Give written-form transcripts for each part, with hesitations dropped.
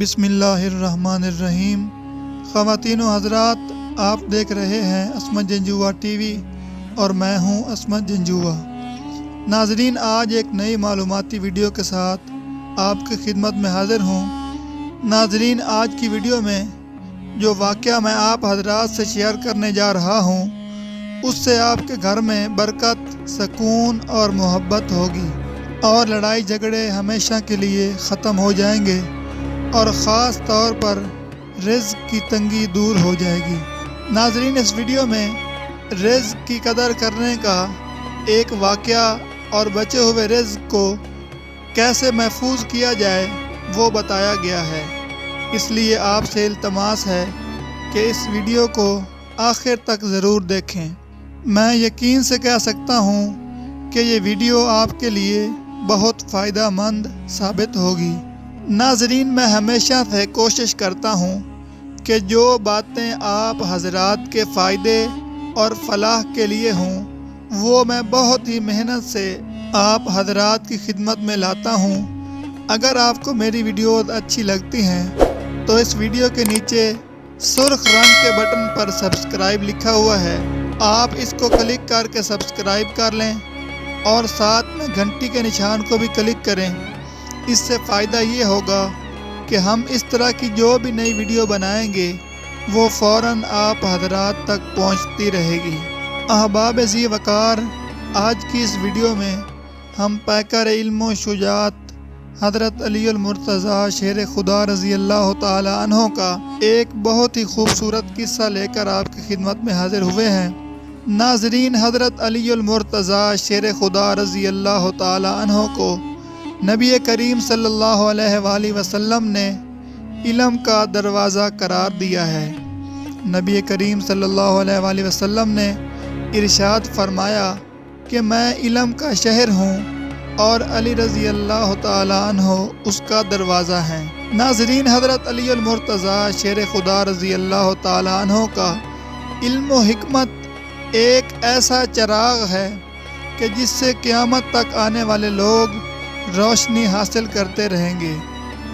बिस्मिल्लाह अर्रहमान अर्रहीम। ख़वातीन व हज़रात, आप देख रहे हैं असमत जंजुआ टीवी और मैं हूं असमत जंजुआ। नाजरीन, आज एक नई मालूमाती वीडियो के साथ आपकी खिदमत में हाज़िर हूं। नाजरीन, आज की वीडियो में जो वाक़या मैं आप हज़रात से शेयर करने जा रहा हूं, उससे आपके घर में बरकत, सुकून और मोहब्बत होगी और लड़ाई झगड़े हमेशा के लिए ख़त्म हो जाएंगे और ख़ास तौर पर रिज़्क़ की तंगी दूर हो जाएगी। नाजरीन, इस वीडियो में रिज़्क़ की कदर करने का एक वाक़या और बचे हुए रिज़्क़ को कैसे महफूज किया जाए वो बताया गया है। इसलिए आपसे इल्तमास है कि इस वीडियो को आखिर तक ज़रूर देखें। मैं यकीन से कह सकता हूँ कि ये वीडियो आपके लिए बहुत फ़ायदा मंद साबित होगी। नाजरीन, मैं हमेशा से कोशिश करता हूँ कि जो बातें आप हज़रात के फ़ायदे और फलाह के लिए हों, वो मैं बहुत ही मेहनत से आप हज़रात की खिदमत में लाता हूँ। अगर आपको मेरी वीडियोस अच्छी लगती हैं तो इस वीडियो के नीचे सुर्ख रंग के बटन पर सब्सक्राइब लिखा हुआ है, आप इसको क्लिक करके सब्सक्राइब कर लें और साथ में घंटी के निशान को भी क्लिक करें। इससे फ़ायदा ये होगा कि हम इस तरह की जो भी नई वीडियो बनाएंगे वो फ़ौरन आप हज़रात तक पहुंचती रहेगी। अहबाब ज़ी वक़ार, आज की इस वीडियो में हम पैकर इल्म व शुजाअत हज़रत अली अल मुर्तज़ा शेर खुदा रज़ी अल्लाह ताला अन्हो का एक बहुत ही खूबसूरत किस्सा लेकर आपकी खिदमत में हाज़िर हुए हैं। नाज़रीन, हज़रत अली अल मुर्तज़ा शेर खुदा रज़ी अल्लाह ताला अन्हो को नबी करीम सल्लल्लाहु अलैहि वसल्लम ने इल्म का दरवाज़ा करार दिया है। नबी करीम सल्लल्लाहु अलैहि वसल्लम ने इरशाद फरमाया कि मैं इल्म का शहर हूँ और अली रज़ी अल्लाह ताला अन्हो उसका दरवाज़ा है। नाज़रीन, हज़रत अली अल मुर्तज़ा शेर खुदा रज़ी अल्लाह ताला अन्हो का इल्म व हिकमत एक ऐसा चिराग है कि जिससे क़यामत तक आने वाले लोग रोशनी हासिल करते रहेंगे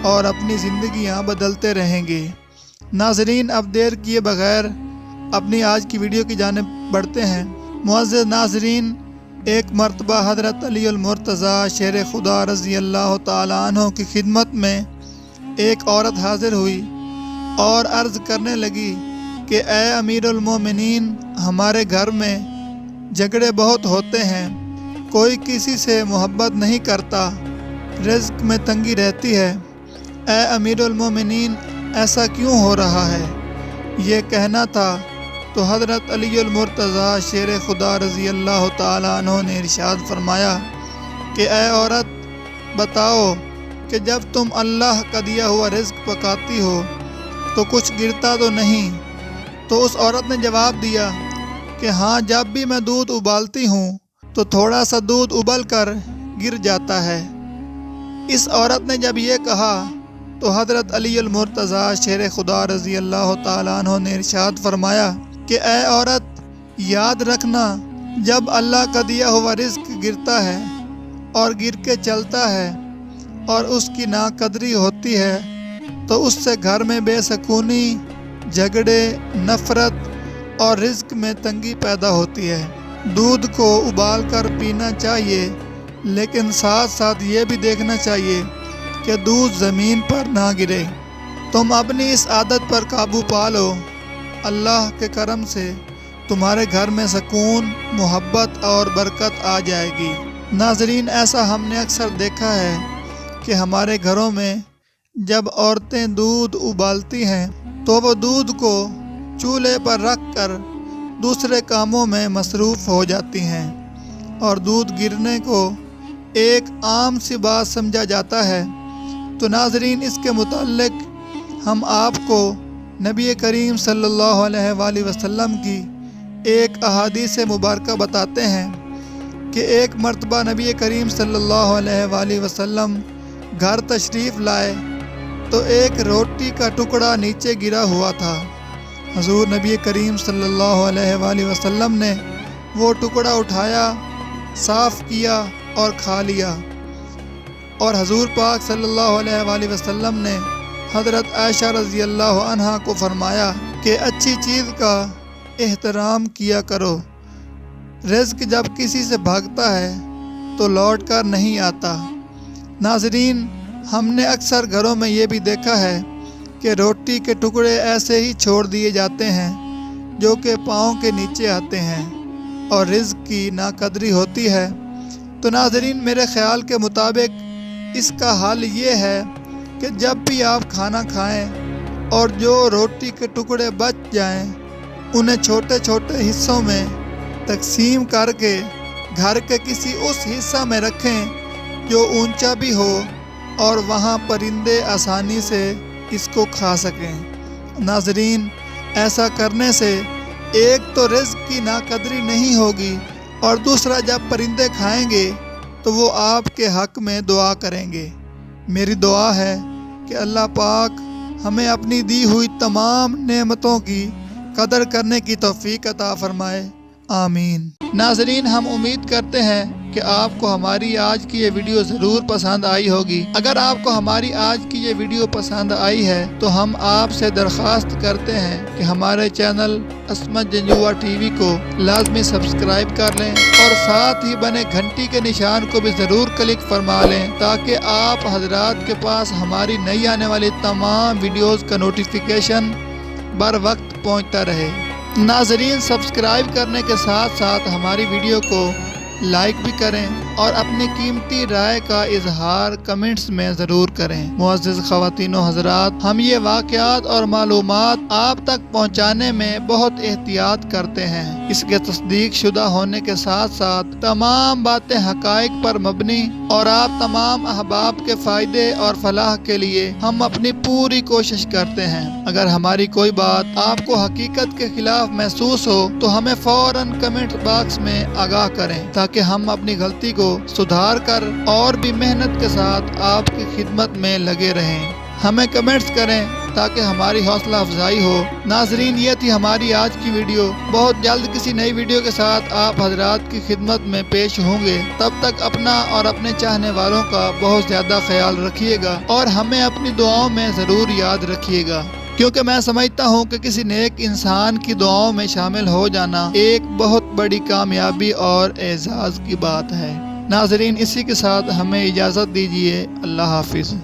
और अपनी ज़िंदगियाँ बदलते रहेंगे। नाज़रीन, अब देर किए बगैर अपनी आज की वीडियो की जानिब बढ़ते हैं। मुअज़्ज़ज़ नाज़रीन, एक मरतबा हज़रत अली अल मुर्तज़ा शेर खुदा रज़ी अल्लाह ताला अन्हो की खिदमत में एक औरत हाज़िर हुई और अर्ज़ करने लगी कि ए अमीरुल मोमिनीन, हमारे घर में झगड़े बहुत होते हैं, कोई किसी से मोहब्बत नहीं करता, रिज़्क़ में तंगी रहती है। ए अमीरुल मोमिनीन, ऐसा क्यों हो रहा है? ये कहना था तो हज़रत अली अल मुर्तज़ा शेर खुदा रज़ी अल्लाह ताला अन्हो ने इरशाद फरमाया कि ए औरत, बताओ कि जब तुम अल्लाह का दिया हुआ रिज़्क़ पकाती हो तो कुछ गिरता तो नहीं? तो उस औरत ने जवाब दिया कि हाँ, जब भी मैं दूध उबालती हूँ तो थोड़ा सा दूध उबल कर गिर जाता है। इस औरत ने जब ये कहा तो हज़रत अली अल मुर्तज़ा शेर खुदा रज़ी अल्लाह ताला अन्हो ने इरशाद फरमाया कि ए औरत, याद रखना, जब अल्लाह का दिया हुआ रिज़्क़ गिरता है और गिर के चलता है और उसकी नाकदरी होती है तो उससे घर में बेसुकूनी, झगड़े, नफ़रत और रिज़्क़ में तंगी पैदा होती है। दूध को उबाल कर पीना चाहिए, लेकिन साथ साथ ये भी देखना चाहिए कि दूध ज़मीन पर ना गिरे। तुम अपनी इस आदत पर काबू पा लो, अल्लाह के करम से तुम्हारे घर में सुकून, मोहब्बत और बरकत आ जाएगी। नाज़रीन, ऐसा हमने अक्सर देखा है कि हमारे घरों में जब औरतें दूध उबालती हैं तो वो दूध को चूल्हे पर रख कर दूसरे कामों में मसरूफ़ हो जाती हैं और दूध गिरने को एक आम सी बात समझा जाता है। तो नाज़रीन, इसके मुताल्लिक़ हम आपको नबी करीम सल्लल्लाहु अलैहि वसल्लम की एक अहादीस मुबारक बताते हैं कि एक मरतबा नबी करीम सल्लल्लाहु अलैहि वसल्लम घर तशरीफ़ लाए तो एक रोटी का टुकड़ा नीचे गिरा हुआ था। हज़ूर नबी करीम सल्लल्लाहु अलैहि वसल्लम ने वो टुकड़ा उठाया, साफ़ किया और खा लिया और हज़ूर पाक सल्लल्लाहु अलैहि वसल्लम ने حضرت عائشہ رضی اللہ عنہا کو فرمایا کہ اچھی چیز کا احترام کیا کرو، رزق جب کسی سے بھاگتا ہے تو لوٹ کر نہیں آتا۔ ناظرین، ہم نے اکثر گھروں میں یہ بھی دیکھا ہے کہ روٹی کے ٹکڑے ایسے ہی چھوڑ دیے جاتے ہیں جو کہ پاؤں کے نیچے آتے ہیں اور رزق کی ناقدری ہوتی ہے۔ تو ناظرین، میرے خیال کے مطابق اس کا حل یہ ہے کہ جب بھی آپ کھانا کھائیں اور جو روٹی کے ٹکڑے بچ جائیں انہیں چھوٹے چھوٹے حصوں میں تقسیم کر کے گھر کے کسی اس حصہ میں رکھیں جو اونچا بھی ہو اور وہاں پرندے آسانی سے اس کو کھا سکیں۔ ناظرین، ایسا کرنے سے ایک تو رزق کی ناقدری نہیں ہوگی اور دوسرا جب پرندے کھائیں گے تو وہ آپ کے حق میں دعا کریں گے۔ میری دعا ہے کہ اللہ پاک ہمیں اپنی دی ہوئی تمام نعمتوں کی قدر کرنے کی توفیق عطا فرمائے، آمین۔ ناظرین، ہم امید کرتے ہیں کہ آپ کو ہماری آج کی یہ ویڈیو ضرور پسند آئی ہوگی۔ اگر آپ کو ہماری آج کی یہ ویڈیو پسند آئی ہے تو ہم آپ سے درخواست کرتے ہیں کہ ہمارے چینل عصمت جنجوعہ ٹی وی کو لازمی سبسکرائب کر لیں اور ساتھ ہی بنے گھنٹی کے نشان کو بھی ضرور کلک فرما لیں تاکہ آپ حضرات کے پاس ہماری نئی آنے والی تمام ویڈیوز کا نوٹیفیکیشن بر وقت پہنچتا رہے۔ ناظرین، سبسکرائب کرنے کے ساتھ ساتھ ہماری ویڈیو کو لائک بھی کریں اور اپنی قیمتی رائے کا اظہار کمنٹس میں ضرور کریں۔ معزز خواتین و حضرات، ہم یہ واقعات اور معلومات آپ تک پہنچانے میں بہت احتیاط کرتے ہیں۔ اس کے تصدیق شدہ ہونے کے ساتھ ساتھ تمام باتیں حقائق پر مبنی اور آپ تمام احباب کے فائدے اور فلاح کے لیے ہم اپنی پوری کوشش کرتے ہیں۔ اگر ہماری کوئی بات آپ کو حقیقت کے خلاف محسوس ہو تو ہمیں فوراً کمنٹ باکس میں آگاہ کریں تاکہ ہم اپنی غلطی کو سدھار کر اور بھی محنت کے ساتھ آپ کی خدمت میں لگے رہیں۔ ہمیں کمنٹس کریں تاکہ ہماری حوصلہ افزائی ہو۔ ناظرین، یہ تھی ہماری آج کی ویڈیو۔ بہت جلد کسی نئی ویڈیو کے ساتھ آپ حضرات کی خدمت میں پیش ہوں گے۔ تب تک اپنا اور اپنے چاہنے والوں کا بہت زیادہ خیال رکھیے گا اور ہمیں اپنی دعاؤں میں ضرور یاد رکھیے گا، کیونکہ میں سمجھتا ہوں کہ کسی نیک انسان کی دعاؤں میں شامل ہو جانا ایک بہت بڑی کامیابی اور اعزاز کی بات ہے۔ ناظرین، اسی کے ساتھ ہمیں اجازت دیجیے۔ اللہ حافظ۔